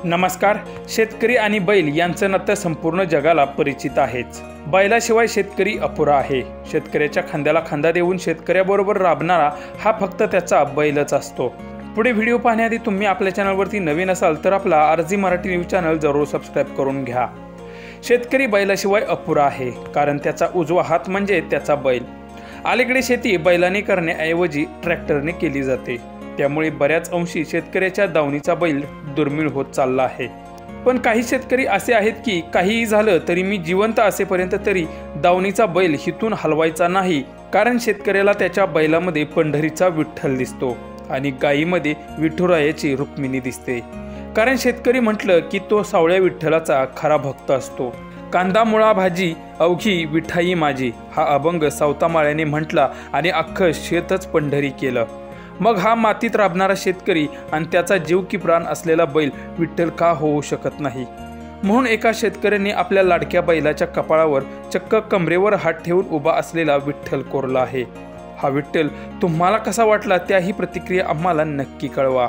नमस्कार. शेतकरी आणि बैल यांचं नातं संपूर्ण जगाला परिचित आहेच. बैलाशिवाय शेतकरी अपुरा आहे. शेतकऱ्याच्या खांद्याला खांदा देऊन शेतकऱ्याबरोबर राबणारा हा फक्त त्याचा बैलच असतो. पुढे व्हिडिओ पाहण्याआधी तुम्ही आपल्या चॅनलवरती नवीन असाल तर आपला आरजी मराठी न्यूज चॅनल जरूर सबस्क्राईब करून घ्या. शेतकरी बैलाशिवाय अपुरा आहे, कारण त्याचा उजवा हात म्हणजे त्याचा बैल. अलीकडे शेती बैलाने करण्याऐवजी ट्रॅक्टरने केली जाते. त्यामुळे बऱ्याच अंशी शेतकऱ्याच्या दावणीचा बैल दुर्मिळ होत चालला आहे. पण काही शेतकरी असे आहेत की काहीही झालं तरी मी जिवंत असेपर्यंत तरी दावणीचा बैल हिथून हलवायचा नाही, कारण शेतकऱ्याला त्याच्या बैलामध्ये पंढरीचा विठ्ठल दिसतो आणि गायीमध्ये विठुरायाची रुक्मिणी दिसते. कारण शेतकरी म्हटलं की तो सावळ्या विठ्ठलाचा खरा भक्त असतो. कांदा मुळा भाजी अवघी विठाई माझी हा अभंग सावतामाळ्याने म्हटला आणि अख्खं शेतच पंढरी केलं. मग हा मातीत राबणारा शेतकरी आणि त्याचा जीव की प्राण असलेला बैल विठ्ठल का होऊ शकत नाही? म्हणून एका शेतकऱ्याने आपल्या लाडक्या बैलाच्या कपाळावर चक्क कमरेवर हात ठेवून उभा असलेला विठ्ठल कोरला आहे. हा विठ्ठल तुम्हाला कसा वाटला त्याही प्रतिक्रिया आम्हाला नक्की कळवा.